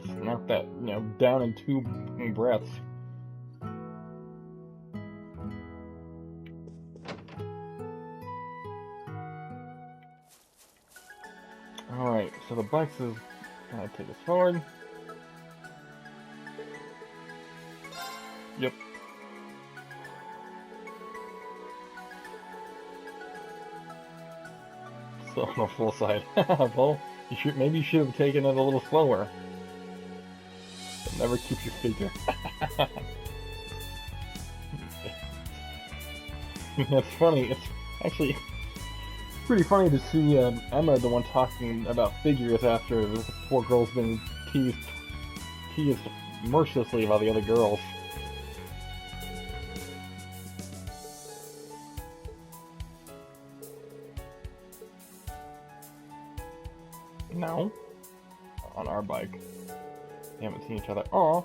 Just knock that, down in 2 breaths. Alright, so the bikes is gonna take us forward. Yep. So on the full side. Well, maybe you should have taken it a little slower. It never keeps your figure. That's funny. It's actually pretty funny to see Emma, the one talking about figures after the poor girl's been teased mercilessly by the other girls. No. On our bike. We haven't seen each other. Aww.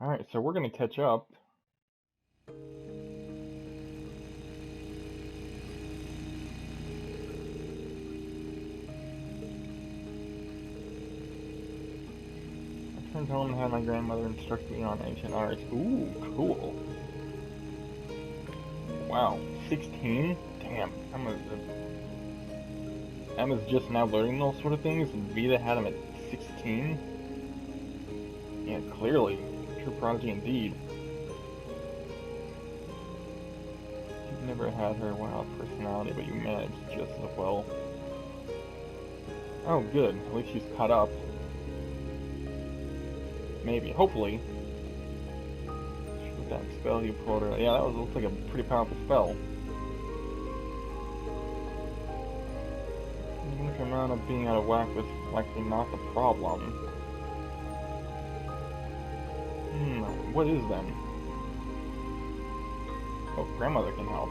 Alright, so we're gonna catch up. I returned home and had my grandmother instruct me on ancient arts. Ooh, cool. Wow, 16? Damn, Emma's just now learning those sort of things, and Vita had him at 16? Yeah, clearly. True prodigy indeed. You've never had her wild personality, but you managed just as well. Oh, good. At least she's caught up. Maybe. Hopefully. With that spell you pulled her. Yeah, that looks like a pretty powerful spell. Even if your amount of being out of whack was likely not the problem. What is then? Oh, grandmother can help.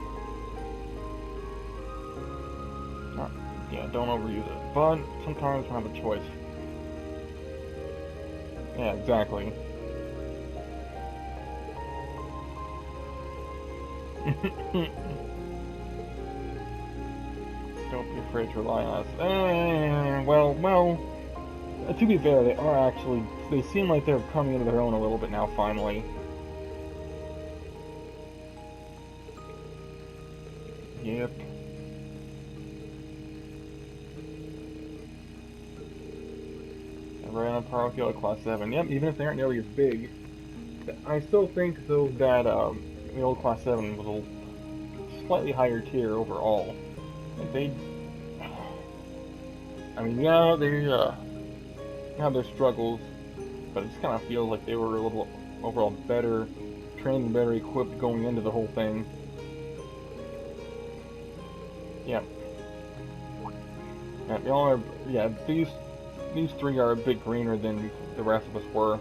Yeah, don't overuse it. But sometimes we have a choice. Yeah, exactly. Don't be afraid to rely on us. Well, to be fair, they seem like they're coming into their own a little bit now, finally. Yep. Right on par with the old Class 7. Yep, even if they aren't nearly as big. I still think, though, that the old Class 7 was a slightly higher tier overall. Like yeah, they have their struggles, but it just kind of feels like they were a little overall better trained and better equipped going into the whole thing. Yeah. Yeah, they all are, yeah, these three are a bit greener than the rest of us were.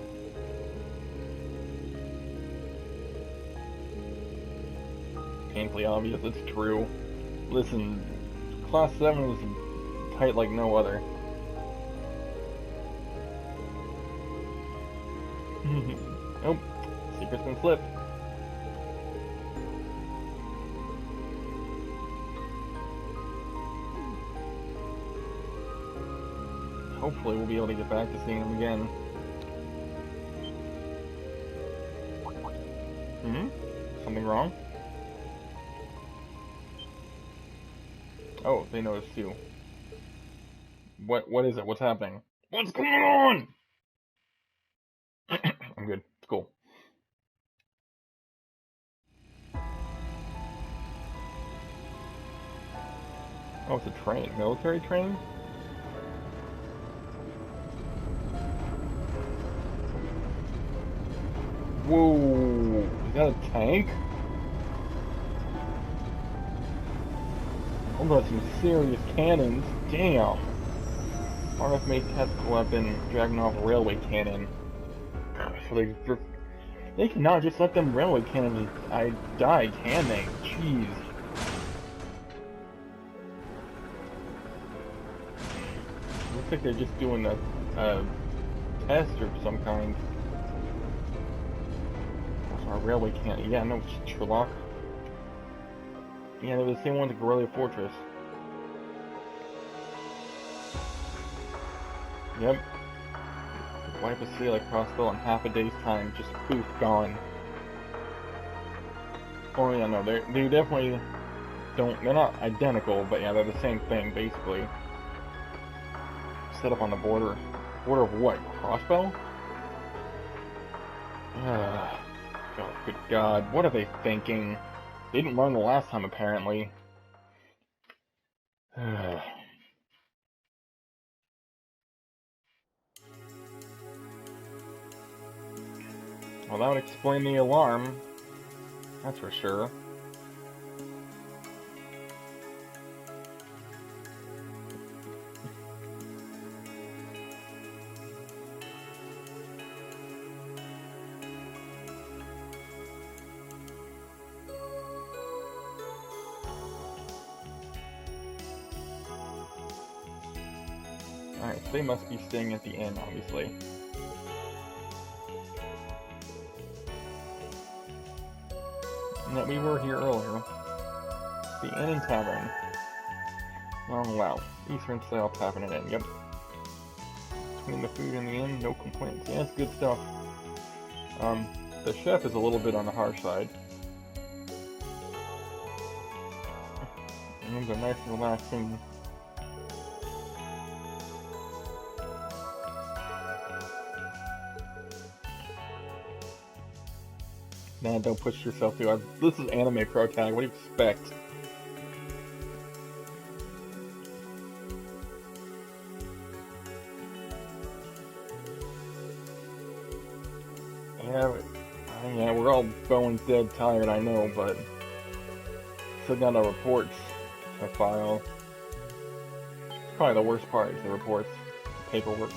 Painfully obvious, it's true. Listen, Class 7 is tight like no other. Nope, secret's been slipped. Hopefully we'll be able to get back to seeing him again. Something wrong? Oh, they noticed too. What is it? What's happening? What's going on? I'm good. It's cool. Oh, it's a train. Military train? Whoa! Is that a tank? Oh, got some serious cannons. Damn! RF-made tactical weapon dragging off a railway cannon. So they cannot just let them railway cannons die, can they? Jeez. Looks like they're just doing a test of some kind. Or railway cannon. Yeah, no, Sherlock. Yeah, they were the same ones at Guerrilla Fortress. Yep. Wipe a sea like crossbow in half a day's time. Just poof, gone. Oh yeah, no, they definitely don't. They're not identical, but yeah, they're the same thing basically. Set up on the border. Border of what? Crossbow? Oh, good God, what are they thinking? They didn't learn the last time, apparently. Well, that would explain the alarm. That's for sure. Alright, so they must be staying at the inn, obviously. And that we were here earlier. The inn and tavern. Oh wow. Eastern style tavern and inn, yep. Between the food and the inn, no complaints. Yeah, it's good stuff. The chef is a little bit on the harsh side. It's a nice relaxing. Man, don't push yourself too hard. This is anime pro tag, what do you expect? Yeah, we're all bones dead tired, I know, but still got our reports to file. Probably the worst part is the reports, paperwork.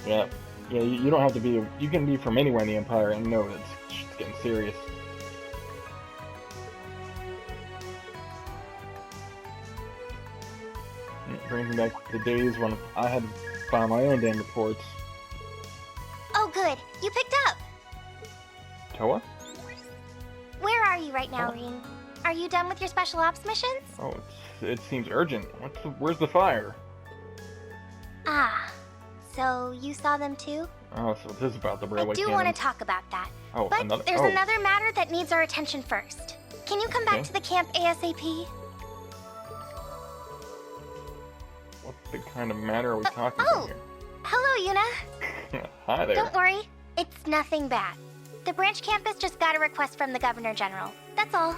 Yeah, you don't have to be. You can be from anywhere in the Empire and know that it's getting serious. It brings me back to the days when I had to file my own damn reports. Oh, good. You picked up. Toa? Where are you right now, Rin? Are you done with your special ops missions? Oh, it seems urgent. Where's the fire? Ah, so you saw them too? Oh, so this is about the railway I do want to talk about that. Oh, but there's another matter that needs our attention first. Can you come back to the camp ASAP? What the kind of matter are we talking about here? Hello, Yuna. Hi there. Don't worry, it's nothing bad. The branch campus just got a request from the Governor General. That's all.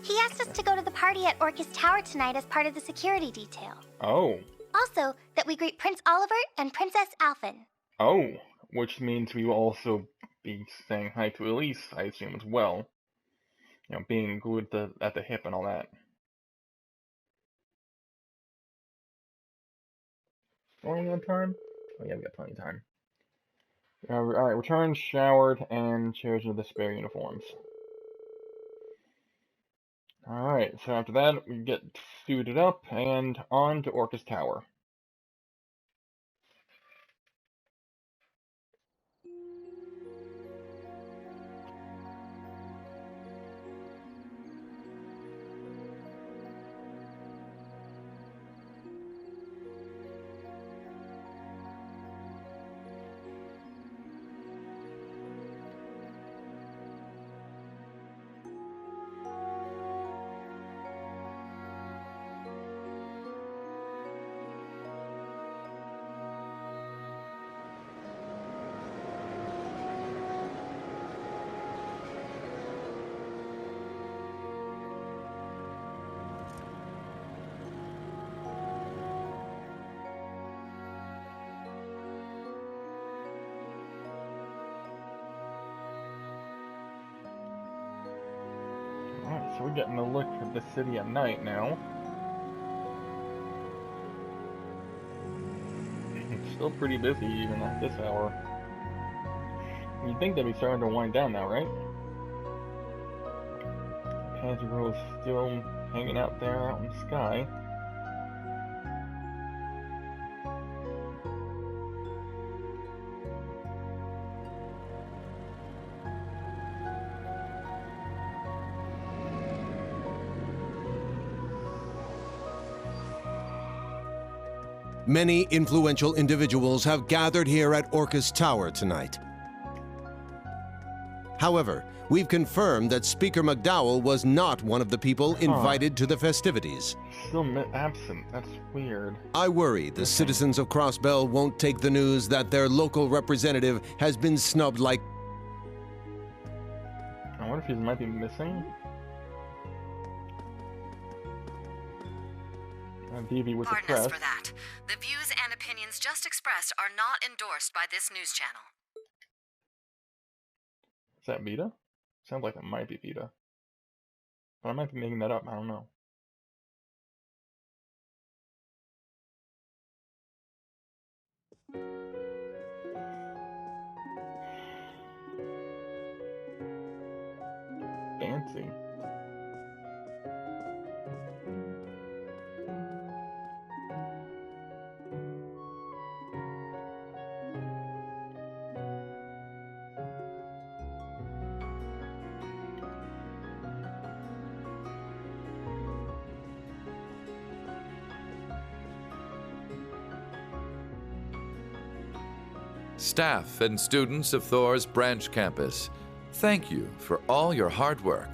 He asked us to go to the party at Orcus Tower tonight as part of the security detail. Oh. Also, that we greet Prince Oliver and Princess Alphen. Oh, which means we will also be saying hi to Elise, I assume, as well. You know, being glued at the hip and all that. Only on time? Oh yeah, we got plenty of time. Alright, return, showered, and change into the spare uniforms. Alright, so after that, we get suited up and on to Orcus Tower. Alright, so we're getting a look at the city at night now. It's still pretty busy even at this hour. You'd think they'd be starting to wind down now, right? Panzer Girl is still hanging out there out in the sky. Many influential individuals have gathered here at Orcus Tower tonight. However, we've confirmed that Speaker McDowell was not one of the people invited to the festivities. Still absent. That's weird. I worry the citizens of Crossbell won't take the news that their local representative has been snubbed like... I wonder if he might be missing. DV with the Pardon press. us for that. The views and opinions just expressed are not endorsed by this news channel. Is that Vita? Sounds like it might be Vita. But I might be making that up. I don't know. Fancy. Staff and students of Thor's branch campus, thank you for all your hard work.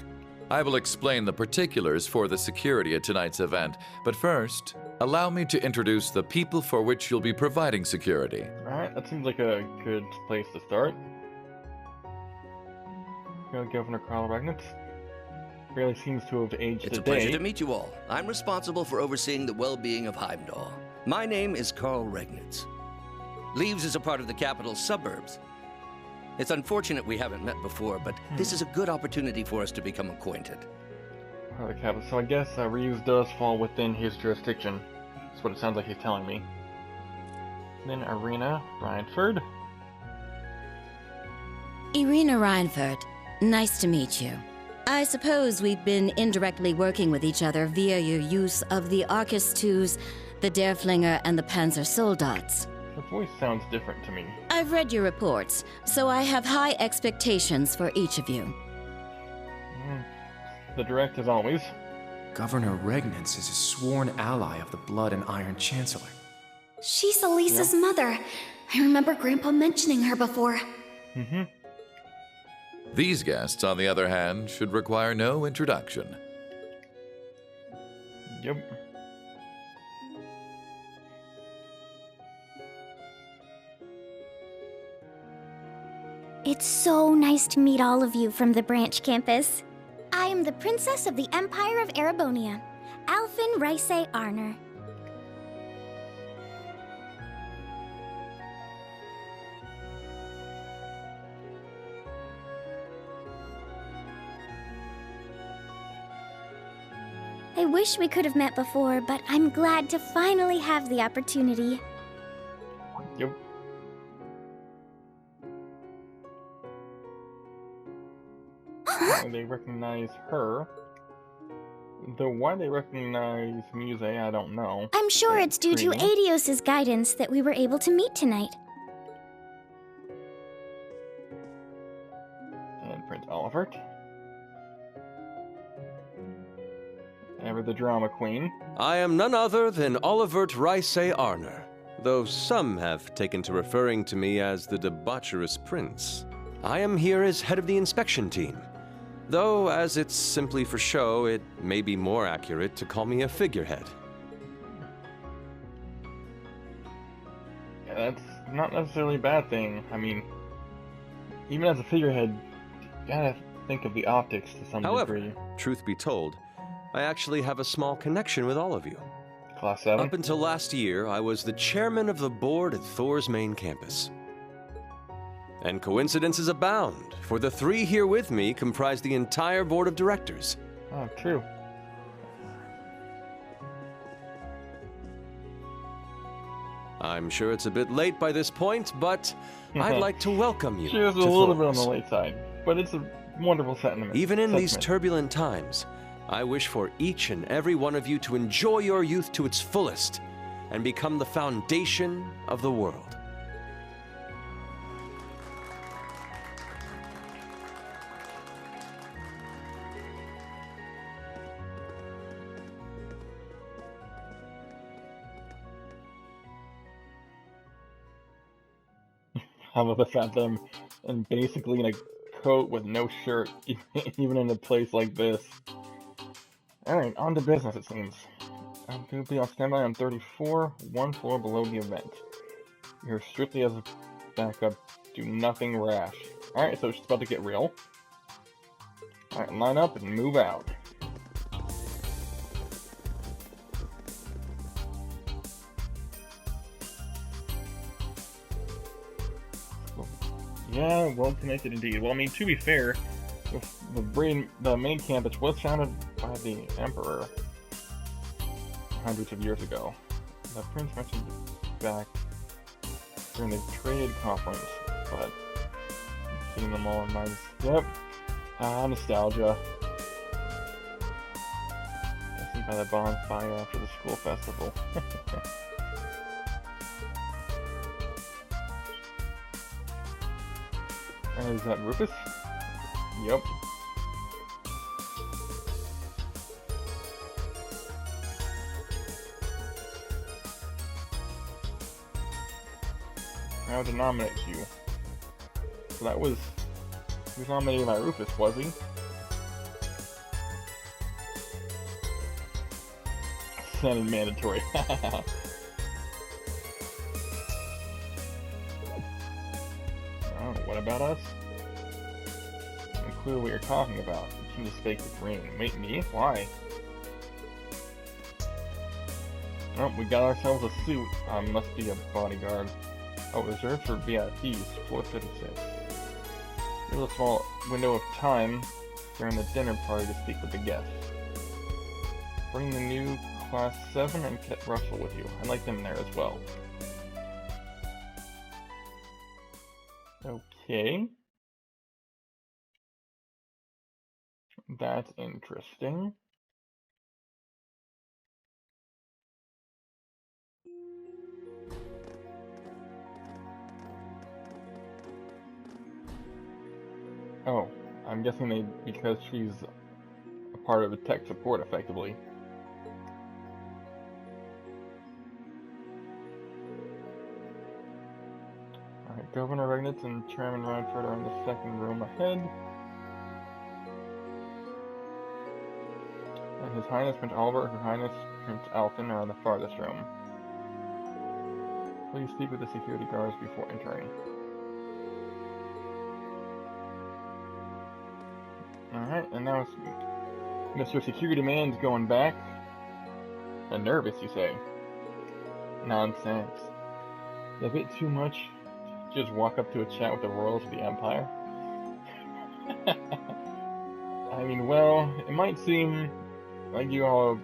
I will explain the particulars for the security at tonight's event, but first, allow me to introduce the people for which you'll be providing security. Alright, that seems like a good place to start. Governor Carl Regnitz really seems to have aged It's a a pleasure day. to meet you all. I'm responsible for overseeing the well-being of Heimdall. My name is Carl Regnitz. Leaves is a part of the capital's suburbs. It's unfortunate we haven't met before, but this is a good opportunity for us to become acquainted. So I guess Reeves does fall within his jurisdiction. That's what it sounds like he's telling me. Then Irina Reinford. Irina Reinford, nice to meet you. I suppose we've been indirectly working with each other via your use of the Arcus IIs, the Derflinger, and the Panzer Soldats. Her voice sounds different to me. I've read your reports, so I have high expectations for each of you. The direct as always. Governor Regnitz is a sworn ally of the Blood and Iron Chancellor. She's Elisa's mother. I remember Grandpa mentioning her before. These guests, on the other hand, should require no introduction. Yep. It's so nice to meet all of you from the branch campus. I am the Princess of the Empire of Erebonia, Alfin Rice Arner. I wish we could have met before, but I'm glad to finally have the opportunity. Yep. They recognize her. Though why they recognize Muse, I don't know. I'm sure it's due to Adios's guidance that we were able to meet tonight. And Prince Olivert. Ever the drama queen. I am none other than Olivert Rice Arner, though some have taken to referring to me as the debaucherous prince. I am here as head of the inspection team, though as it's simply for show, it may be more accurate to call me a figurehead. Yeah, that's not necessarily a bad thing. I mean, even as a figurehead, you gotta think of the optics to some However, degree. truth be told, I actually have a small connection with all of you. Class 7? Up until last year, I was the chairman of the board at Thor's main campus. And coincidences abound, for the three here with me comprise the entire board of directors. Oh, true. I'm sure it's a bit late by this point, but I'd like to welcome you She is a to little bit on Thor's. the late side, but it's a wonderful sentiment. Even in these turbulent times, I wish for each and every one of you to enjoy your youth to its fullest and become the foundation of the world. How about the fact that I'm basically in a coat with no shirt, even in a place like this. Alright, on to business it seems. I'm going to be on standby on 34, one floor below the event. You're strictly as a backup, do nothing rash. Alright, so it's just about to get real. Alright, line up and move out. Yeah, well connected indeed. Well, I mean, to be fair, the main campus was founded by the Emperor hundreds of years ago. The Prince mentioned back during the trade conference, but seeing them all in mind. Yep, nostalgia. Guessing by the bonfire after the school festival. Is that Rufus? Yep. Now to nominate you. So that was... He was nominated by Rufus, was he? Sounded mandatory. Oh, what about us? Clue what you're talking about. You can just fake the green. Wait, me? Why? Oh, we got ourselves a suit. Must be a bodyguard. Oh, reserved for VIPs, floor 56. There's a small window of time during the dinner party to speak with the guests. Bring the new Class 7 and Kit Russell with you. I'd like them there as well. Okay. That's interesting. Oh, I'm guessing because she's a part of the tech support, effectively. Alright, Governor Regnitz and Chairman Radford are in the second room ahead. And His Highness Prince Oliver and Her Highness Prince Alfin are in the farthest room. Please speak with the security guards before entering. Alright, and now it's Mr. Security Man's going back. And nervous, you say? Nonsense. A bit too much. Just walk up to a chat with the royals of the Empire. I mean, well, it might seem like you all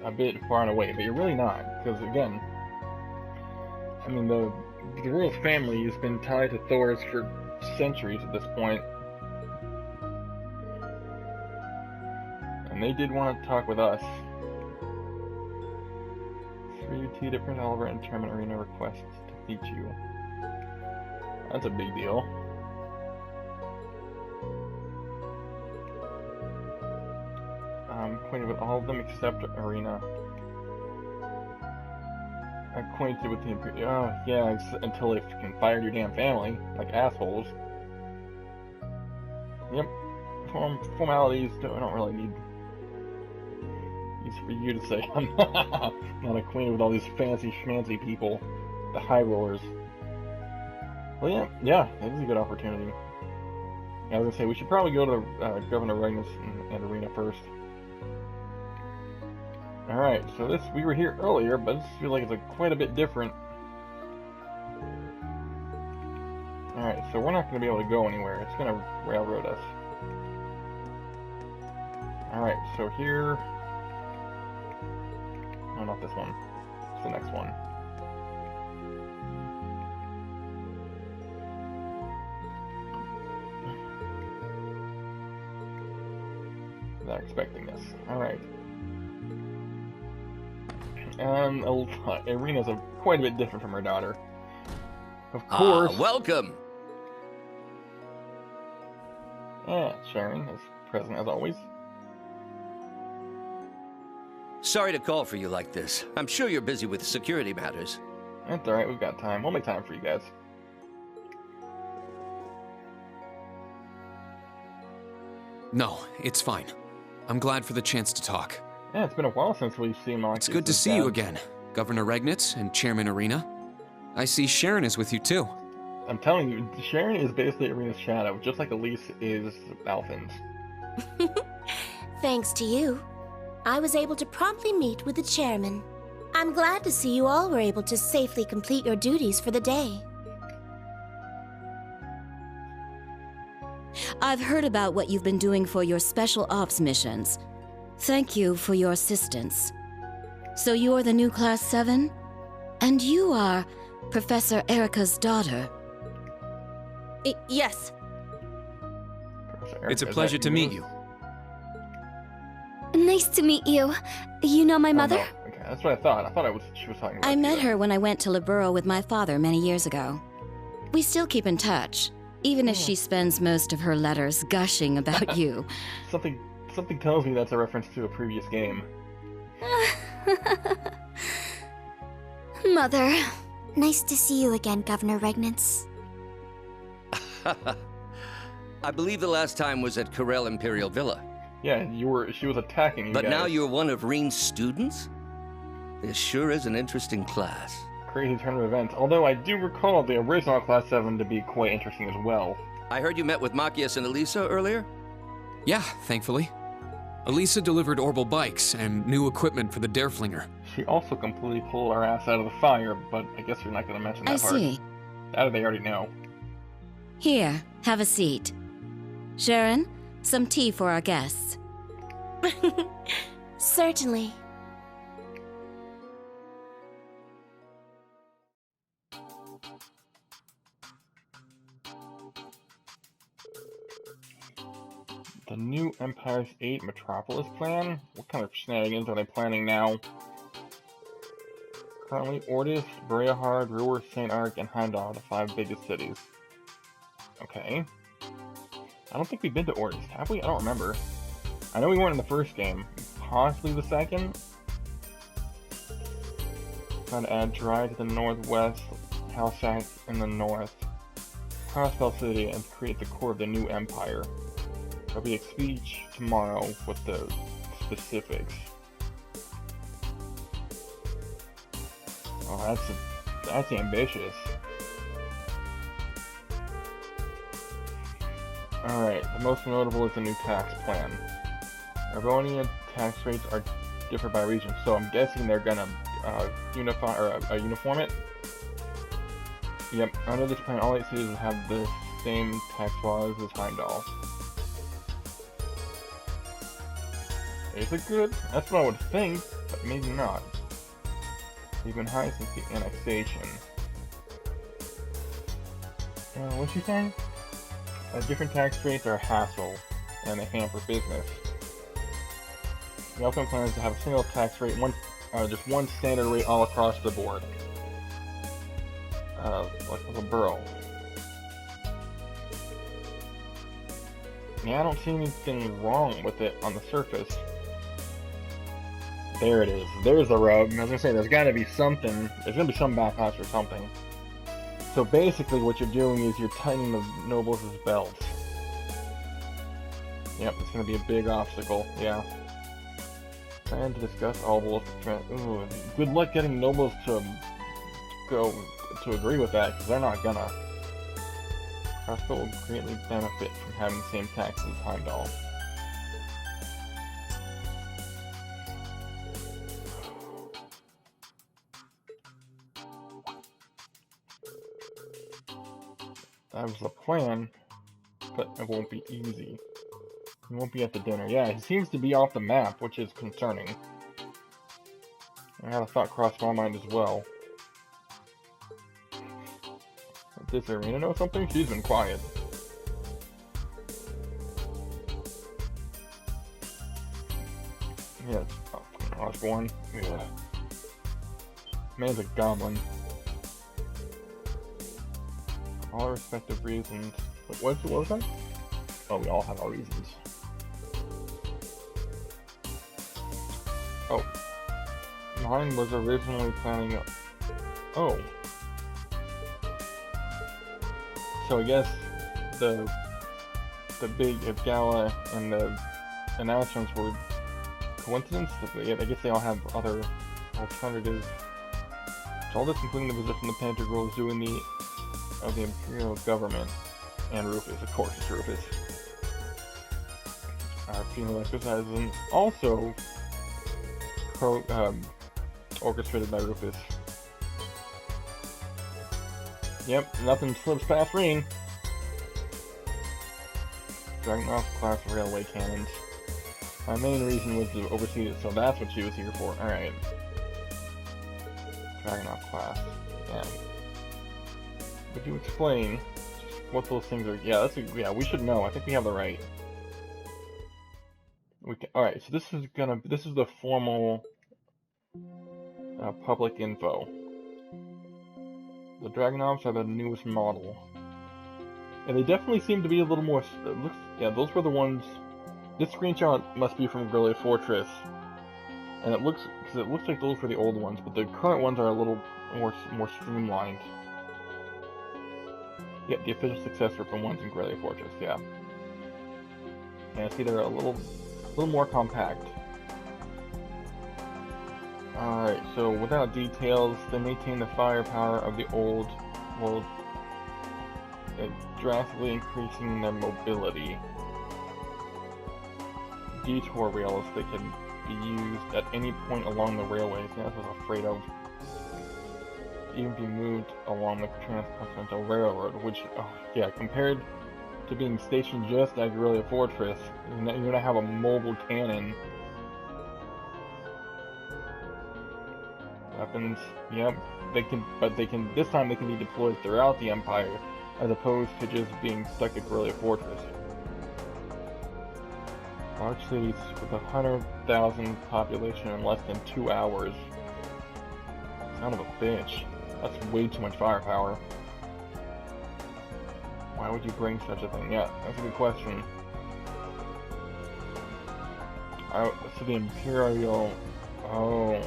a bit far and away, but you're really not, because again, I mean, the royal family has been tied to Thor's for centuries at this point, and they did want to talk with us. 3 to Prince Oliver and Chairman Arena requests to meet you. That's a big deal. I'm acquainted with all of them except Arena. Acquainted with the Imperial. Oh, yeah, until they can fire your damn family, like assholes. Yep. Formalities don't really need. It's for you to say. I'm not acquainted with all these fancy schmancy people, the high rollers. Well, yeah, it is a good opportunity. I was gonna say we should probably go to Governor Regnus and Arena first. Alright, so we were here earlier, but this feels like it's quite a bit different. Alright, so we're not going to be able to go anywhere. It's going to railroad us. Alright, so here... No, not this one. It's the next one. Not expecting this. Alright. Arena's quite a bit different from her daughter. Of course. Welcome! Yeah, Sharon is present as always. Sorry to call for you like this. I'm sure you're busy with security matters. That's alright, we've got time. We'll make time for you guys. No, it's fine. I'm glad for the chance to talk. Yeah, it's been a while since we've seen Marcus. It's good to see you again, Governor Regnitz and Chairman Arena. I see Sharon is with you too. I'm telling you, Sharon is basically Arena's shadow, just like Elise is Alphen's. Thanks to you, I was able to promptly meet with the chairman. I'm glad to see you all were able to safely complete your duties for the day. I've heard about what you've been doing for your special ops missions. Thank you for your assistance. So you're the new Class 7? And you are Professor Erica's daughter. Yes. It's a pleasure to meet you. Nice to meet you. You know my mother? Oh, no. Okay, that's what I thought. I thought she was talking about I met you. her when I went to Laburo with my father many years ago. We still keep in touch, even if she spends most of her letters gushing about you. Something tells me that's a reference to a previous game. Mother. Nice to see you again, Governor Regnitz. I believe the last time was at Corel Imperial Villa. Yeah, she was attacking you But guys. now you're one of Reen's students? This sure is an interesting class. Crazy turn of events. Although I do recall the original Class 7 to be quite interesting as well. I heard you met with Machias and Elisa earlier? Yeah, thankfully. Elisa delivered orbital bikes and new equipment for the Dareflinger. She also completely pulled our ass out of the fire, but I guess you're not going to mention that part. I see. That they already know. Here, have a seat. Sharon, some tea for our guests. Certainly. The new Empire VIII Metropolis plan? What kind of shenanigans are they planning now? Currently, Ordis, Breahard, Ruhr, St. Arc, and Heimdall are the 5 biggest cities. Okay. I don't think we've been to Ordis, have we? I don't remember. I know we weren't in the first game. Possibly the second? Trying to add Dry to the northwest, Halsack in the north, Crossbell City, and create the core of the new empire. There'll be a speech tomorrow with the specifics. Oh, that's ambitious. Alright, the most notable is the new tax plan. Arbonia tax rates are different by region, so I'm guessing they're gonna unify or uniform it. Yep, under this plan, all 8 cities will have the same tax laws as Heimdall. Is it good? That's what I would think, but maybe not. They've been high since the annexation. What's she saying? Different tax rates are a hassle, and they hamper business. The ultimate plan is to have a single tax rate, just one standard rate all across the board. Like with a borough. Yeah, I don't see anything wrong with it on the surface. There it is. There's the rub. I was gonna say, there's gotta be something. There's gonna be some backlash or something. So basically what you're doing is you're tightening the nobles' belts. Yep, it's gonna be a big obstacle, yeah. Plan to discuss all rules. Ooh, good luck getting nobles to agree with that, because they're not gonna. Crossbow will greatly benefit from having the same taxes as Heimdall. That was the plan, but it won't be easy. He won't be at the dinner. Yeah, he seems to be off the map, which is concerning. I had a thought cross my mind as well. Does Arena know something? She's been quiet. Yeah, Osborne. Yeah. Man's a goblin. All respective reasons. What was that? Oh, we all have our reasons. Oh. Mine was originally planning... Oh. So I guess the the big gala and the announcements were coincidence. I guess they all have other alternatives. So all this, including the position the Panther Girl is doing of the Imperial government, and Rufus, of course, it's Rufus. Our female exercises, and also orchestrated by Rufus. Yep, nothing slips past Reen. Dragunov class railway cannons. My main reason was to oversee it, so that's what she was here for. Alright. Dragunov class. Yeah. Would you explain what those things are? Yeah, yeah, we should know. I think we have the right. Alright, so this is the formal public info. The Dragunovs are the newest model. And they definitely seem to be a little more... yeah, those were the ones... This screenshot must be from Grillia Fortress. And it looks like those were the old ones, but the current ones are a little more streamlined. Yeah, the official successor from ones in Grillia Fortress, yeah. And I see they're a little more compact. Alright, so without details, they maintain the firepower of the old world, drastically increasing their mobility. Detour rails that can be used at any point along the railways. Yeah, that's what I was afraid of. Even be moved along the Transcontinental Railroad, which, oh, yeah, compared to being stationed just at Grillia Fortress, you're gonna have a mobile cannon. Weapons, yep, this time they can be deployed throughout the Empire, as opposed to just being stuck at Grillia Fortress. Large cities with 100,000 population in less than 2 hours. Son of a bitch. That's way too much firepower. Why would you bring such a thing? Yeah, that's a good question. So the Imperial... Oh...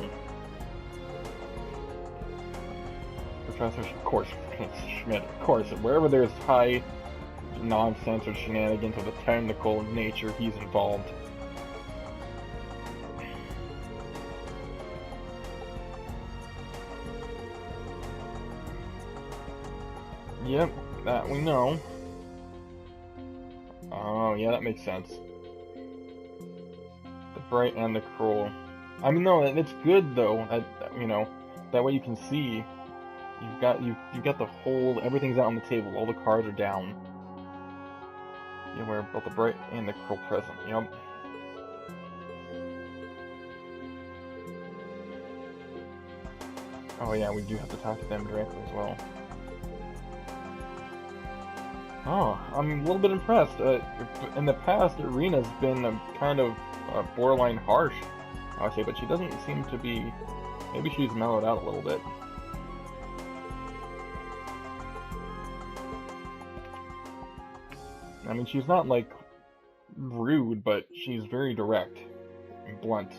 Professor, of course, Schmidt, of course, wherever there's high nonsense or shenanigans of a technical nature, he's involved. Yep, that we know. Oh, yeah, that makes sense. The bright and the cruel. I mean, no, it's good though. You know, that way you can see. You've got the whole, everything's out on the table, all the cards are down. You wear both the bright and the cruel present, yep. Oh yeah, we do have to talk to them directly as well. Oh, I'm a little bit impressed. In the past, Irina's been kind of borderline harsh, I would say, but she doesn't seem to be, maybe she's mellowed out a little bit. I mean, she's not, like, rude, but she's very direct and blunt.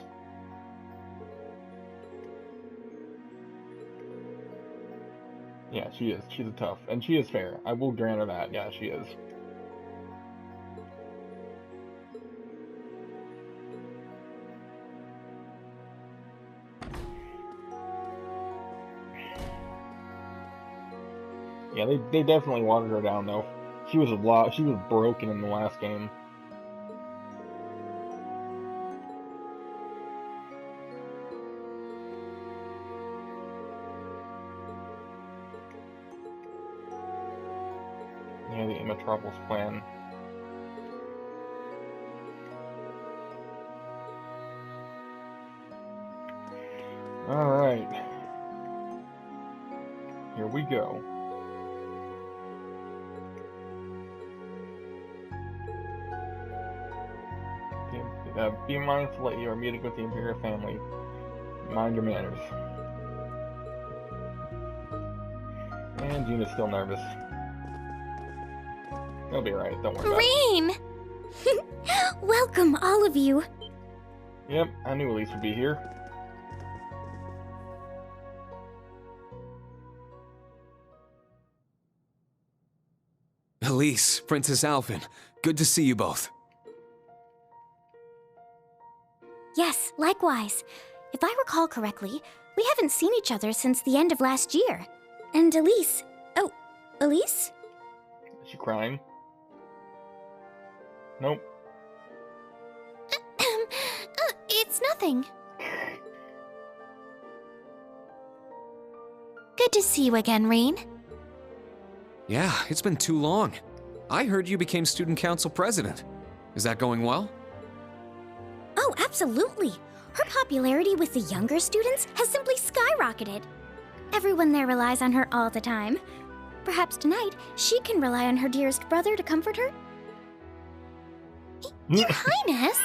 Yeah, she is. She's a tough. And she is fair. I will grant her that. Yeah, she is. Yeah, they definitely watered her down, though. She was broken in the last game. Yeah, the Metropolis plan. Alright. Here we go. Be mindful that you are meeting with the Imperial family. Mind your manners. And Gina's still nervous. It'll be alright, don't worry about it. Reem! Welcome, all of you. Yep, I knew Elise would be here. Elise, Princess Alphen, good to see you both. Yes, likewise. If I recall correctly, we haven't seen each other since the end of last year. And Elise... Oh, Elise? Is she crying? Nope. It's nothing. Good to see you again, Rean. Yeah, it's been too long. I heard you became student council president. Is that going well? Oh, absolutely. Her popularity with the younger students has simply skyrocketed. Everyone there relies on her all the time. Perhaps tonight, she can rely on her dearest brother to comfort her? Your Highness?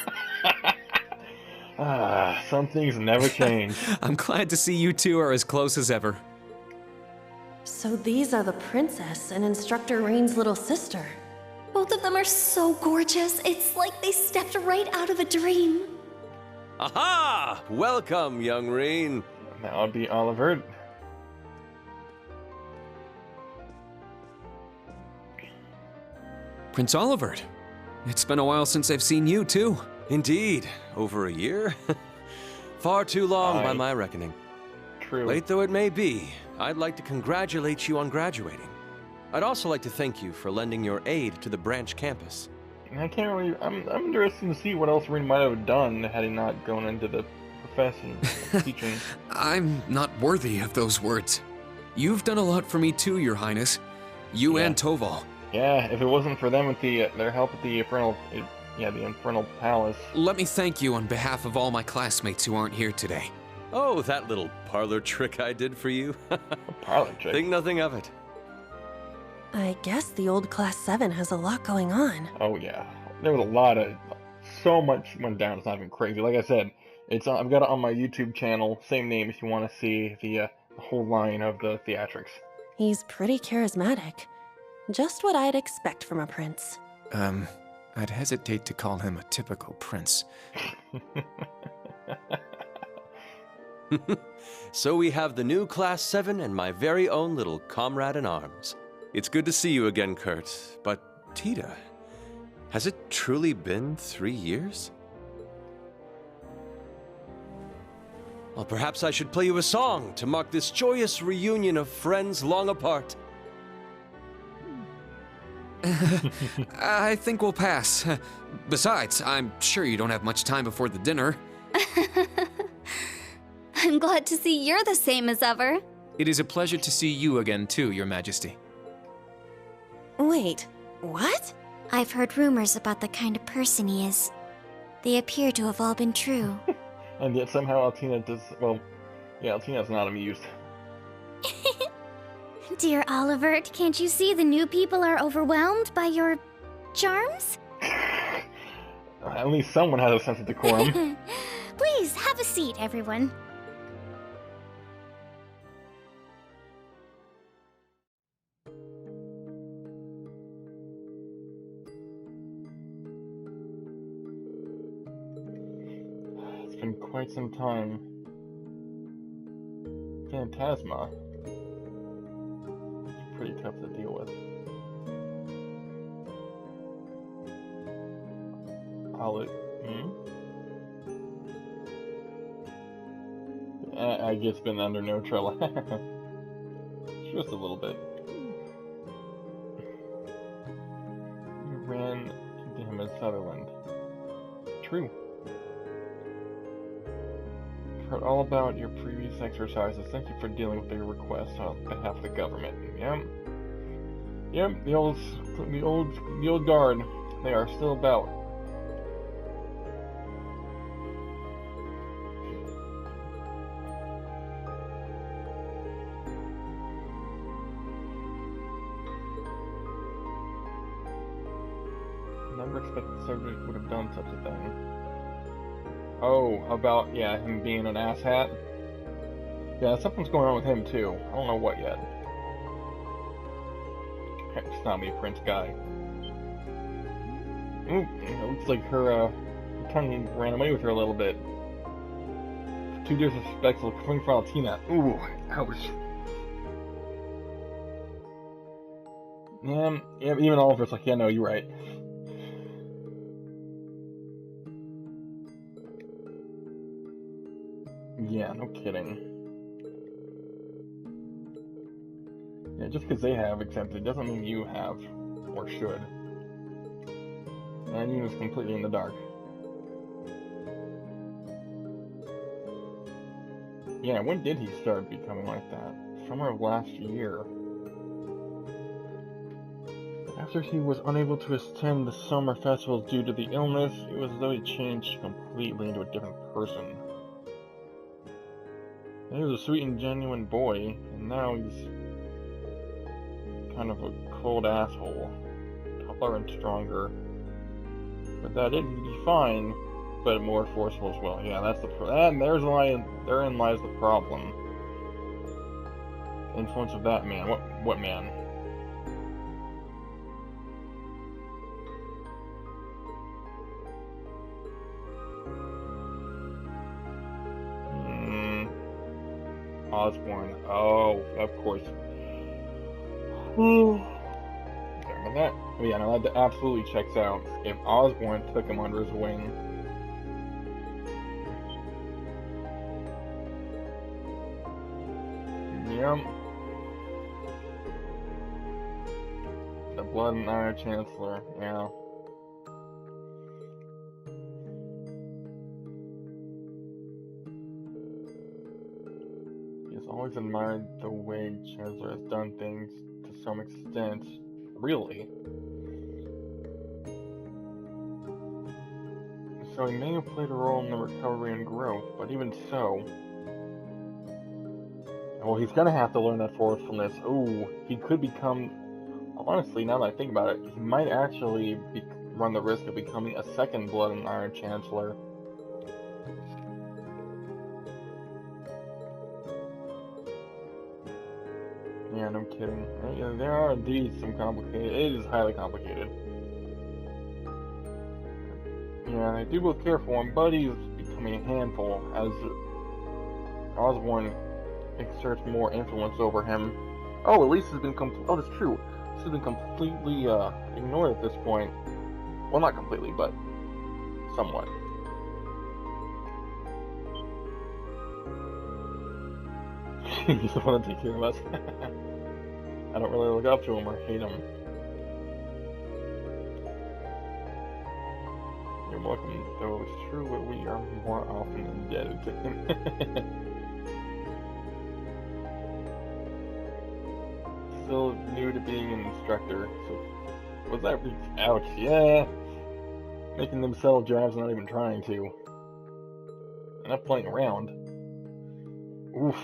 Some things never change. I'm glad to see you two are as close as ever. So these are the princess and Instructor Rain's little sister. Both of them are so gorgeous. It's like they stepped right out of a dream. Aha! Welcome, young Rain. That would be Oliver. Prince Olivert. It's been a while since I've seen you, too. Indeed. Over a year? Far too long by my reckoning. True. Late though it may be, I'd like to congratulate you on graduating. I'd also like to thank you for lending your aid to the branch campus. I can't really... I'm interested to see what else Rean might have done had he not gone into the profession of teaching. I'm not worthy of those words. You've done a lot for me too, Your Highness. You and Toval. Yeah, if it wasn't for them with their help at the Infernal Palace. Let me thank you on behalf of all my classmates who aren't here today. Oh, that little parlor trick I did for you. A parlor trick? Think nothing of it. I guess the old Class 7 has a lot going on. Oh yeah, there was a lot of... So much went down, it's not even crazy. Like I said, I've got it on my YouTube channel, same name if you want to see the whole line of the theatrics. He's pretty charismatic. Just what I'd expect from a prince. I'd hesitate to call him a typical prince. So we have the new Class 7 and my very own little comrade in arms. It's good to see you again, Kurt. But, Tita, has it truly been 3 years? Well, perhaps I should play you a song to mark this joyous reunion of friends long apart. I think we'll pass. Besides, I'm sure you don't have much time before the dinner. I'm glad to see you're the same as ever. It is a pleasure to see you again too, Your Majesty. Wait, what? I've heard rumors about the kind of person he is. They appear to have all been true. And yet somehow Altina does... Well, yeah, Altina's not amused. Dear Olivert, can't you see the new people are overwhelmed by your... charms? At least someone has a sense of decorum. Please, have a seat, everyone. It's been quite some time. Phantasma. It's pretty tough to deal with. I just been under no trouble. Just a little bit. You ran into him in Sutherland. True. I've heard all about your previous exercises. Thank you for dealing with your request on behalf of the government. Yep, the old guard. They are still about. Never expected the subject would have done such a thing. Oh, about, him being an asshat? Yeah, something's going on with him too. I don't know what yet. It's not me, Prince guy. Ooh, it looks like her tongue ran away with her a little bit. Too disrespectful, coming from Altina. Ooh, ouch. Yeah, even Oliver's like, yeah, no, you're right. Yeah, no kidding. Yeah, just because they have accepted doesn't mean you have, or should. And you was completely in the dark. Yeah, when did he start becoming like that? Summer of last year. After he was unable to attend the summer festivals due to the illness, it was as though he changed completely into a different person. He was a sweet and genuine boy, and now he's kind of a cold asshole. Taller and stronger. But that he'd be fine, but more forceful as well. Yeah, that's the therein lies the problem. Influence of that man. What man? Osborne. Oh, of course. Sorry about that. But yeah, no, that absolutely checks out. If Osborne took him under his wing. Yep. The Blood and Iron Chancellor, yeah. He has always admired the way Chancellor has done things to some extent. Really? So he may have played a role in the recovery and growth, but even so... Well, he's gonna have to learn that forcefulness. Ooh, he could become... Honestly, now that I think about it, he might actually run the risk of becoming a second Blood and Iron Chancellor. Yeah, no kidding. Yeah, there are indeed some complicated... It is highly complicated. Yeah, they do both care for him, but he's becoming a handful as Osborne exerts more influence over him. Oh, at least has been oh, that's true. This has been completely ignored at this point. Well, not completely, but somewhat. You just want to take care of us. I don't really look up to him or hate him. You're welcome, though it's true that we are more often indebted to him. Still new to being an instructor, so was that ouch, yeah. Making themselves jobs, not even trying to. And not playing around. Oof.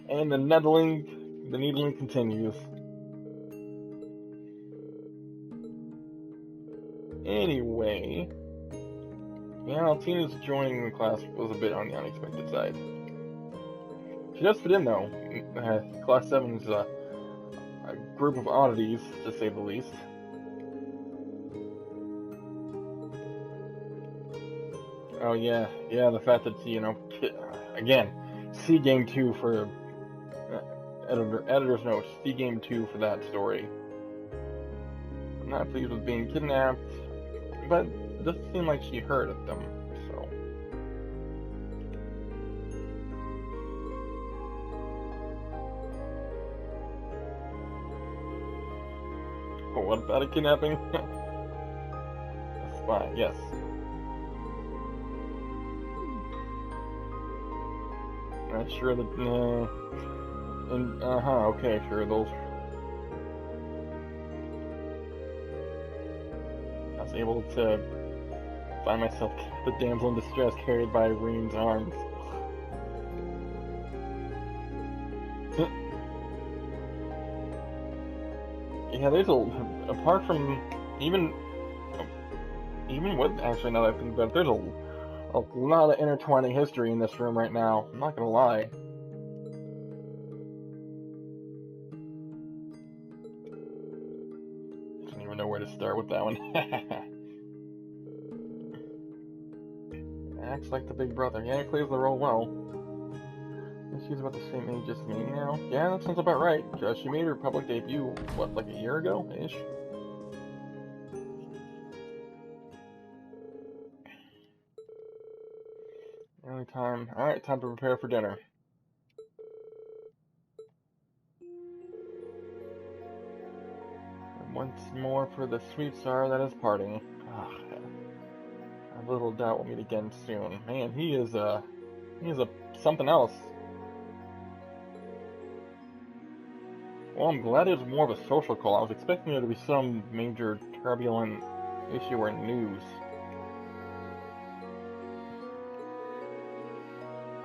And the needling continues. Anyway, yeah, Altina's joining the class was a bit on the unexpected side. She does fit in though. Class 7 is a group of oddities, to say the least. Oh yeah, the fact that, you know, again, see game 2 for editor's notes, see game 2 for that story. I'm not pleased with being kidnapped, but it doesn't seem like she heard of them, so. Oh, what about a kidnapping? A spy, yes. Not sure that, no. And, okay, sure, those. I was able to find myself the damsel in distress carried by Reem's arms. Yeah, there's apart from, even with, actually, now that I think about it, there's a lot of intertwining history in this room right now, I'm not gonna lie. I don't even know where to start with that one. Acts like the big brother. Yeah, he plays the role well. She's about the same age as me now. Yeah, that sounds about right. She made her public debut, what, like a year ago-ish? Early time. Alright, time to prepare for dinner. And once more for the sweet star that is parting. Ugh. I have little doubt we'll meet again soon. Man, he is a something else. Well, I'm glad it was more of a social call. I was expecting there to be some major turbulent issue or news.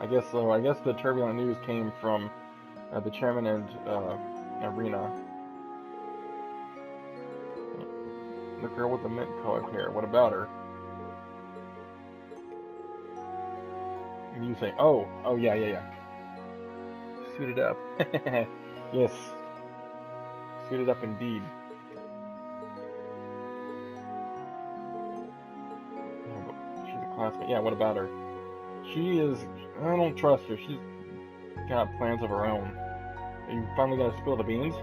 I guess so. I guess the turbulent news came from the chairman and Arena. The girl with the mint-colored hair. What about her? And you say, oh, yeah. Suited up. Yes. Suited up indeed. She's a classmate. Yeah, what about her? She is... I don't trust her. She's got plans of her own. Are you finally gonna spill the beans?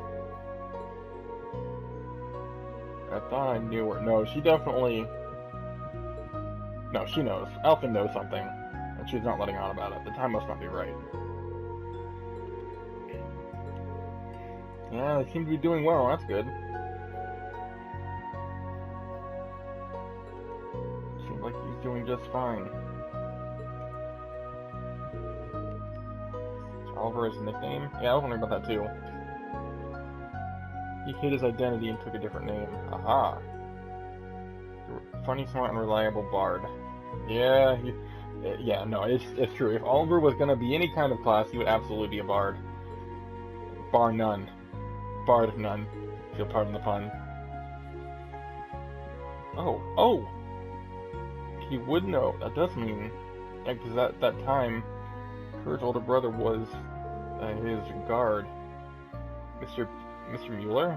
I thought I knew her. No, she definitely... No, she knows. Alpha knows something. And she's not letting on about it. The time must not be right. Yeah, they seem to be doing well. That's good. Seems like he's doing just fine. Oliver is his nickname? Yeah, I was wondering about that too. He hid his identity and took a different name. Aha! Funny, smart, and reliable bard. Yeah, no, it's true. If Oliver was gonna be any kind of class, he would absolutely be a bard. Bar none. Bard of none, if you'll pardon the pun. Oh! He would know. That does mean... Yeah, because that time, Kurt's older brother was his guard. Mr. Mueller?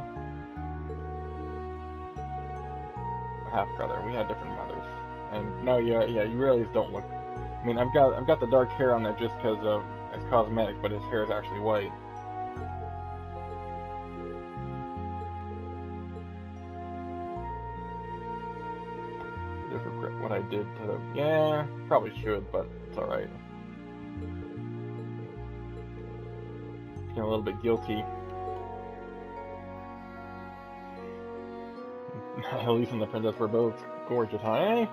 Half-brother. We had different mothers. And no, yeah, you really don't look... I mean, I've got the dark hair on there just because of... It's cosmetic, but his hair is actually white. Regret what I did to the... Yeah, probably should, but it's alright. Feeling a little bit guilty. Elise and the princess were both gorgeous, huh? Eh?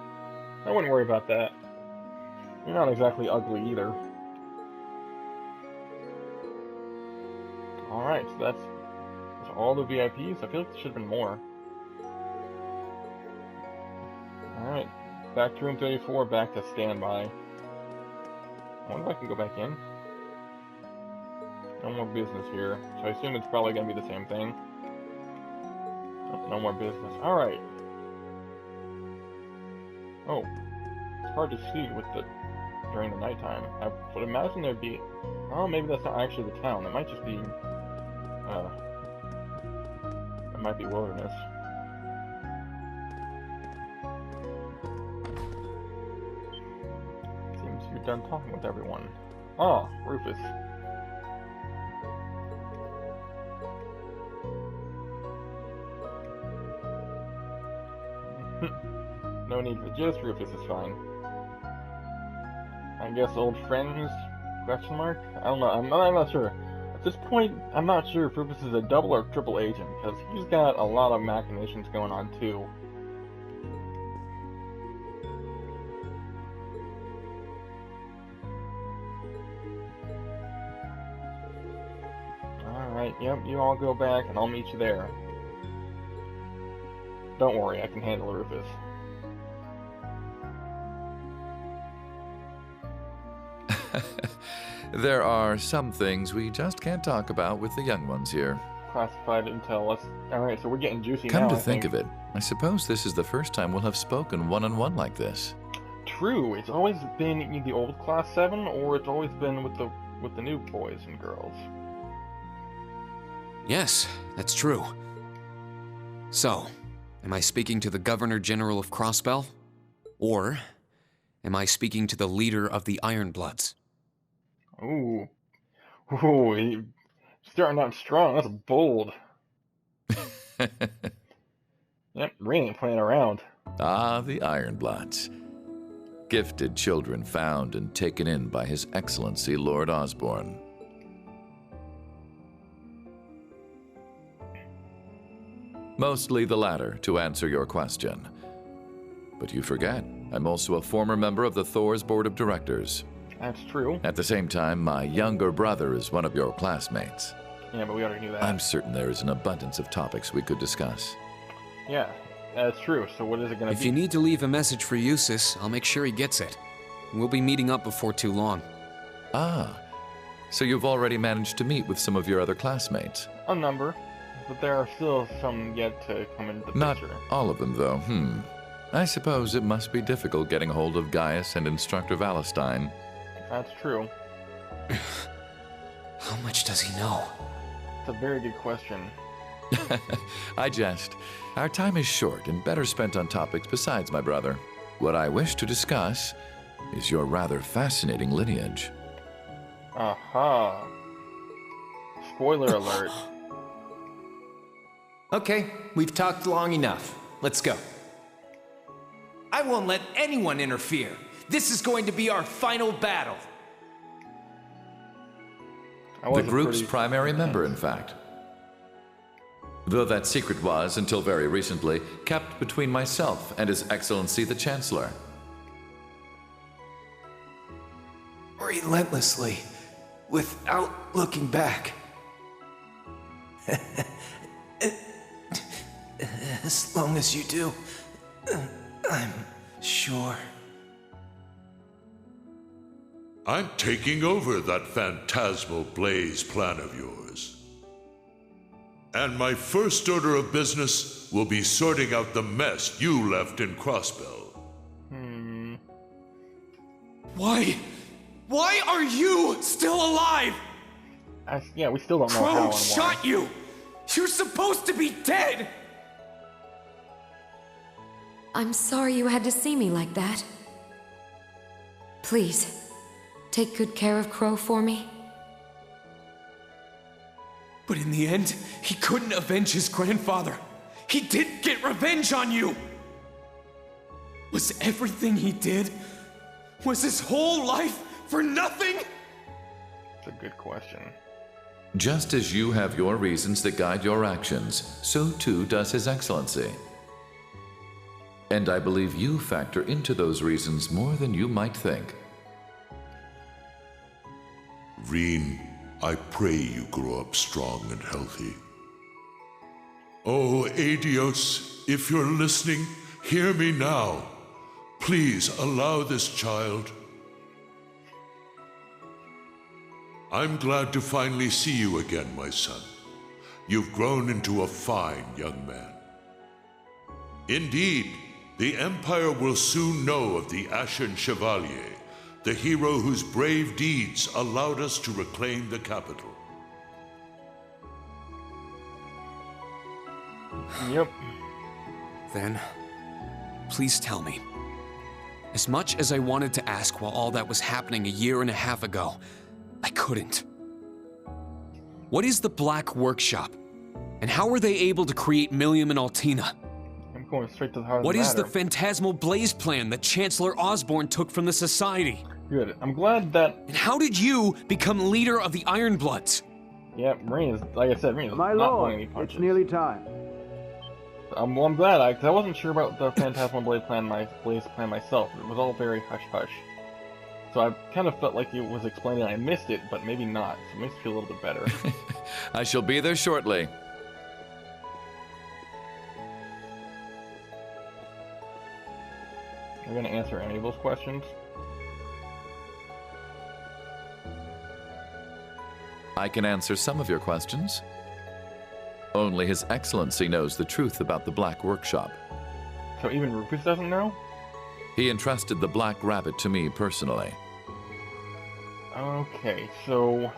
I wouldn't worry about that. You're not exactly ugly either. Alright, so that's all the VIPs. I feel like there should have been more. Alright, back to room 34, back to standby. I wonder if I can go back in. No more business here, so I assume it's probably going to be the same thing. Oh, no more business. Alright. Oh, it's hard to see with during the nighttime. I would imagine there'd be... Oh, maybe that's not actually the town. It might just be... it might be wilderness. Done talking with everyone. Oh, Rufus. No need for just Rufus is fine. I guess old friends? Question mark? I don't know. I'm not sure. At this point, I'm not sure if Rufus is a double or triple agent because he's got a lot of machinations going on too. Yep, you all go back, and I'll meet you there. Don't worry, I can handle Rufus. There are some things we just can't talk about with the young ones here. Classified intel. Alright, so we're getting juicy now, Come to think of it, I suppose this is the first time we'll have spoken one-on-one like this. True, it's always been in the old Class 7, or it's always been with the new boys and girls. Yes, that's true. So, am I speaking to the Governor General of Crossbell? Or am I speaking to the leader of the Ironbloods? Ooh. Ooh, he starting out strong. That's bold. Yep, Rain ain't playing around. Ah, the Ironbloods. Gifted children found and taken in by His Excellency Lord Osborne. Mostly the latter, to answer your question. But you forget, I'm also a former member of the Thor's Board of Directors. That's true. At the same time, my younger brother is one of your classmates. Yeah, but we already knew that. I'm certain there is an abundance of topics we could discuss. Yeah, that's true. So what is it going to be? If you need to leave a message for Eustace, I'll make sure he gets it. We'll be meeting up before too long. Ah, so you've already managed to meet with some of your other classmates? A number, but there are still some yet to come into the Not picture. all of them, though. I suppose it must be difficult getting hold of Gaius and Instructor Valentine. That's true. How much does he know? It's a very good question. I jest. Our time is short and better spent on topics besides my brother. What I wish to discuss is your rather fascinating lineage. Aha. Spoiler alert. Okay, we've talked long enough. Let's go. I won't let anyone interfere. This is going to be our final battle. The group's primary member, in fact. Though that secret was, until very recently, kept between myself and His Excellency the Chancellor. Relentlessly, without looking back. As long as you do, I'm sure. I'm taking over that phantasmal blaze plan of yours. And my first order of business will be sorting out the mess you left in Crossbell. Why? Why are you still alive? Yeah, we still don't know Crow how and why. shot you! You're supposed to be dead! I'm sorry you had to see me like that. Please, take good care of Crow for me. But in the end, he couldn't avenge his grandfather. He did get revenge on you! Was everything he did? Was his whole life for nothing? It's a good question. Just as you have your reasons that guide your actions, so too does His Excellency. And I believe you factor into those reasons more than you might think. Reen, I pray you grow up strong and healthy. Oh, Adios, if you're listening, hear me now. Please allow this child. I'm glad to finally see you again, my son. You've grown into a fine young man. Indeed, the Empire will soon know of the Ashen Chevalier, the hero whose brave deeds allowed us to reclaim the capital. Yep. Then, please tell me. As much as I wanted to ask while all that was happening a year and a half ago, I couldn't. What is the Black Workshop? And how were they able to create Millium and Altina? I'm going straight to the heart of the What is the matter. phantasmal blaze plan that Chancellor Osborne took from the Society? Good. I'm glad that... And how did you become leader of the Ironbloods? Yeah, Rain is, like I said, Rain is My not lord, pulling any punches. it's nearly time. Well, I'm glad, because I wasn't sure about the Phantasmal Blaze plan myself. It was all very hush-hush. So I kind of felt like it was explained and I missed it, but maybe not. So it makes me feel a little bit better. I shall be there shortly. Are you going to answer any of those questions? I can answer some of your questions. Only His Excellency knows the truth about the Black Workshop. So even Rufus doesn't know? He entrusted the Black Rabbit to me personally. Okay, so...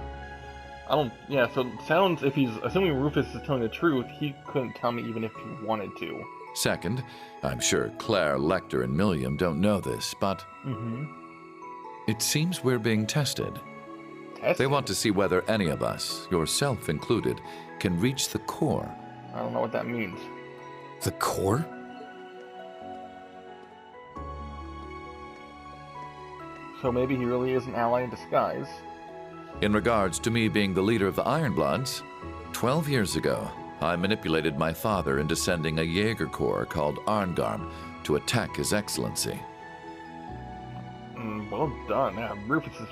Yeah, so it sounds, if he's assuming Rufus is telling the truth, he couldn't tell me even if he wanted to. Second, I'm sure Claire, Lecter, and Millium don't know this, but... It seems we're being tested. Test They it? want to see whether any of us, yourself included, can reach the core. I don't know what that means. The core? So maybe he really is an ally in disguise. In regards to me being the leader of the Ironbloods, 12 years ago, I manipulated my father into sending a Jaeger Corps called Arngarm to attack His Excellency. Well done. Yeah, Rufus is,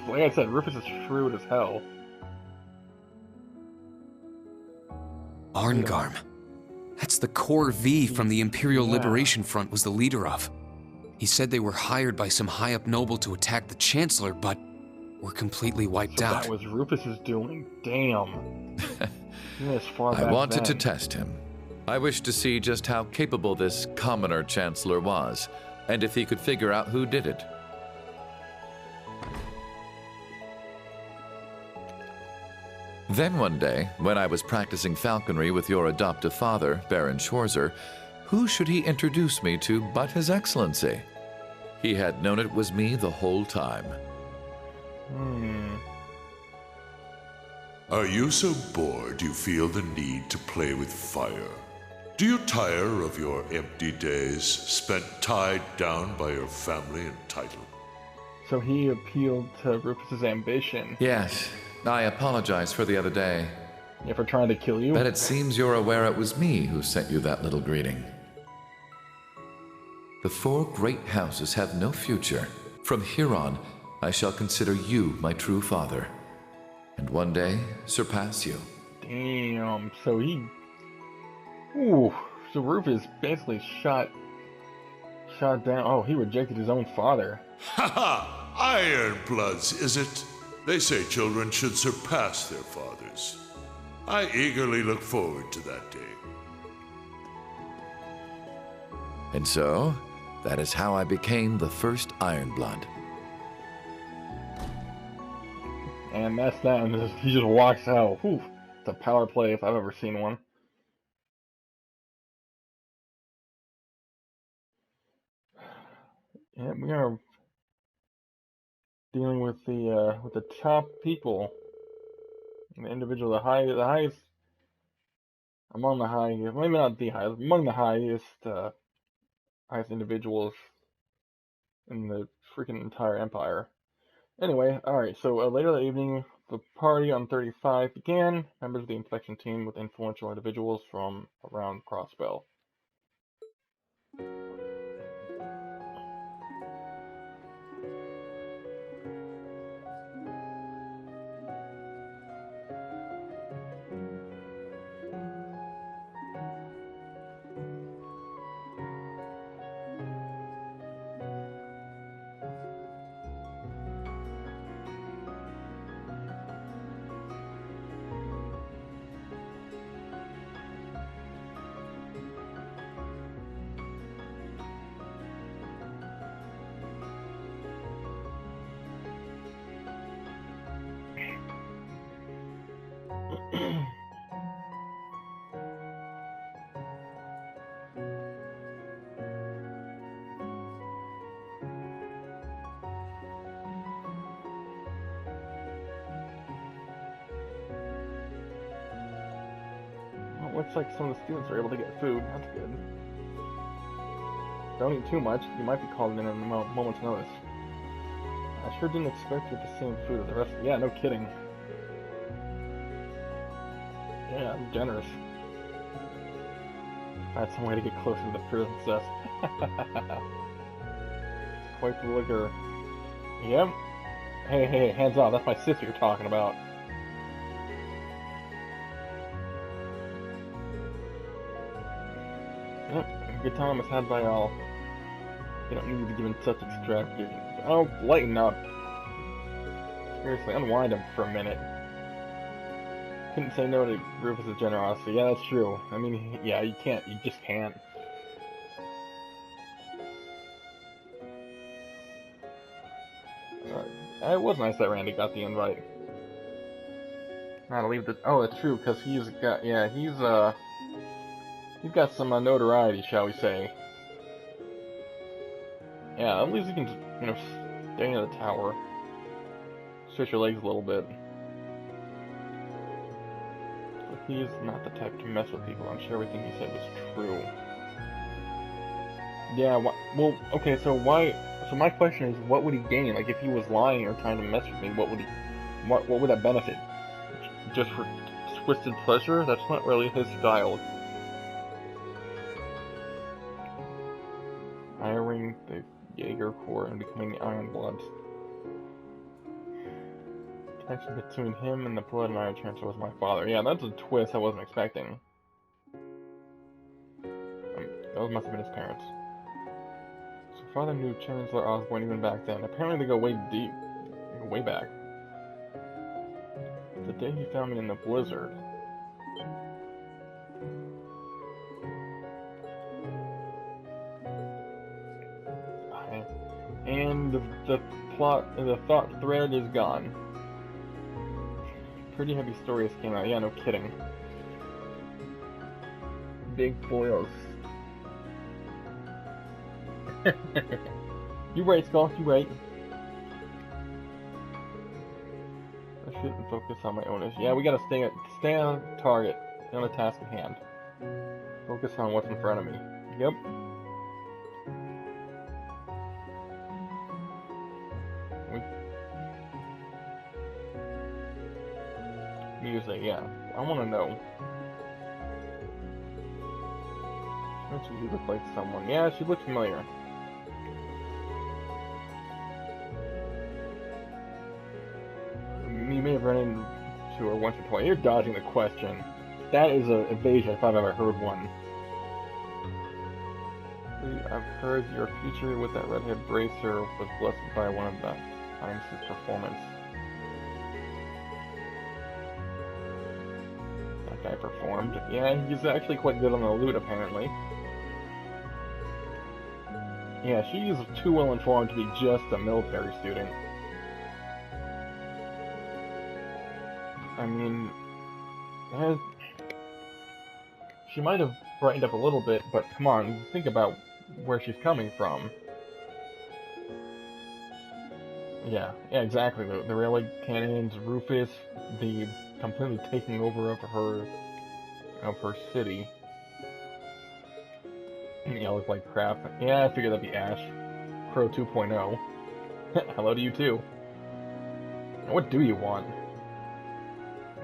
like I said, Rufus is shrewd as hell. Arngarm. That's the Corps V from the Imperial Liberation Front was the leader of. He said they were hired by some high-up noble to attack the Chancellor, but were completely wiped So out. that was Rufus's doing. Damn. As far I back wanted to then. test him. I wished to see just how capable this commoner Chancellor was, and if he could figure out who did it. Then one day, when I was practicing falconry with your adoptive father, Baron Schwarzer, who should he introduce me to but His Excellency? He had known it was me the whole time. Are you so bored you feel the need to play with fire? Do you tire of your empty days spent tied down by your family and title? So he appealed to Rufus's ambition. Yes, I apologize for the other day. Yeah, for trying to kill you? But it seems you're aware it was me who sent you that little greeting. The four great houses have no future. From here on, I shall consider you my true father, and one day surpass you. Damn, so he... Ooh, so Rufus basically shot down... Oh, he rejected his own father. Ha! Ironbloods, is it? They say children should surpass their fathers. I eagerly look forward to that day. And so, that is how I became the first Ironblood. And that's that, and he just walks out. Whew, it's a power play if I've ever seen one. Yeah, we are dealing with the top people, the individual, the highest among the high, maybe not the highest, among the highest individuals in the freaking entire empire. Anyway, alright, so later that evening, the party on 35 began. Members of the inspection team with influential individuals from around Crossbell. Looks like some of the students are able to get food. That's good. Don't eat too much. You might be called in a moment's notice. I sure didn't expect you to same food as the rest. Yeah, no kidding. Yeah, I'm generous. I had some way to get closer to the princess. Quite the looker. Yep. Hey, hands off. That's my sister you're talking about. Yep, good time is had by all. You don't need to be given such extravagant. Oh, lighten up. Seriously, unwind him for a minute. Couldn't say no to Rufus' generosity. Yeah, that's true. I mean, yeah, you can't. You just can't. It was nice that Randy got the invite. Gotta leave the. Oh, that's true, because he's got. Yeah, he's got some notoriety, shall we say. Yeah, at least he can, stay in the tower. stretch your legs a little bit. But he's not the type to mess with people. I'm sure everything he said was true. Yeah, well, okay, so why... So my question is, what would he gain? Like, if he was lying or trying to mess with me, what would that benefit? Just for twisted pleasure? That's not really his style. Hiring the Jaeger Corps and becoming the Iron Bloods. Connection between him and the Blood and Iron Transfer was my father. Yeah, that's a twist I wasn't expecting. Those must have been his parents. So father knew Chancellor Osborne even back then. Apparently they go way deep. They go way back. The day he found me in the blizzard. And the thought thread is gone. Pretty heavy stories came out. Yeah, no kidding. Big boils. You right, Skull. You right. I shouldn't focus on my own issue. Yeah, we gotta stay on target. Stay on the task at hand. Focus on what's in front of me. Yep. Music, yeah. I want to know. She mentioned you look like someone. Yeah, she looks familiar. You may have run into her once or twice. You're dodging the question. That is an evasion if I've ever heard one. I've heard your future with that redhead bracer was blessed by one of the times his performance. That guy performed. Yeah, he's actually quite good on the lute, apparently. Yeah, she is too well informed to be just a military student. I mean, she might have brightened up a little bit, but come on, think about where she's coming from. Yeah, exactly. The railway cannons, Rufus, the completely taking over of her city. Yeah, look like crap. Yeah, I figured that'd be Ash. Crow 2.0. Hello to you too. What do you want?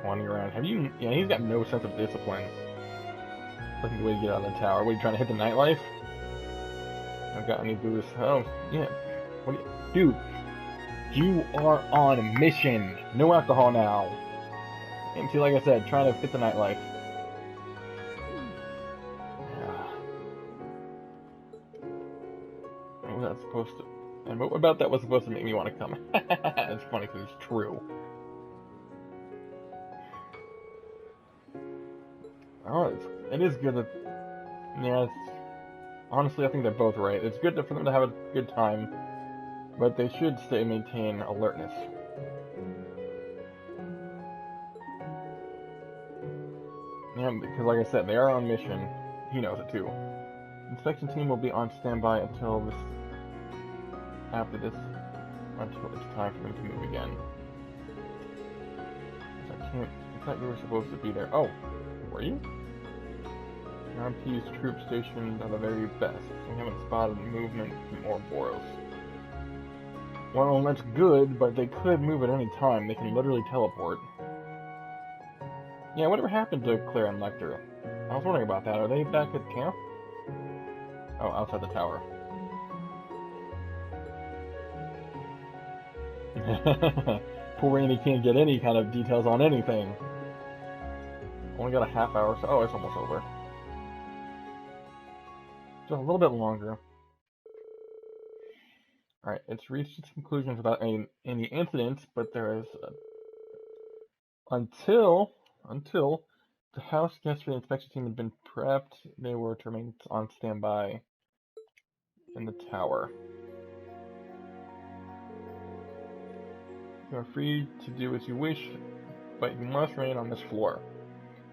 Wandering around. Have you? Yeah, he's got no sense of discipline. Looking the way to get out of the tower. What, are you trying to hit the nightlife? I've got any booze. Oh, yeah. What do you... Dude, you are on a mission. No alcohol now. And see, like I said, trying to hit the nightlife. What was that supposed to... And what about that was supposed to make me want to come? It's funny because it's true. Oh, it is good that... Yeah, honestly, I think they're both right. It's good for them to have a good time, but they should maintain alertness. Yeah, because like I said, they are on mission. He knows it too. Inspection team will be on standby until it's time for them to move again. I thought you were supposed to be there. Oh, were you? RMP's troops stationed are the very best. We haven't spotted movement from Ouroboros. Well, that's good, but they could move at any time. They can literally teleport. Yeah, whatever happened to Claire and Lecter? I was wondering about that. Are they back at camp? Oh, outside the tower. Poor Randy can't get any kind of details on anything. Only got a half hour, so oh, it's almost over. Just a little bit longer. Alright, it's reached its conclusions without any incidents, but there is until the house guests for the inspection team had been prepped, they were to remain on standby in the tower. You are free to do as you wish, but you must remain on this floor.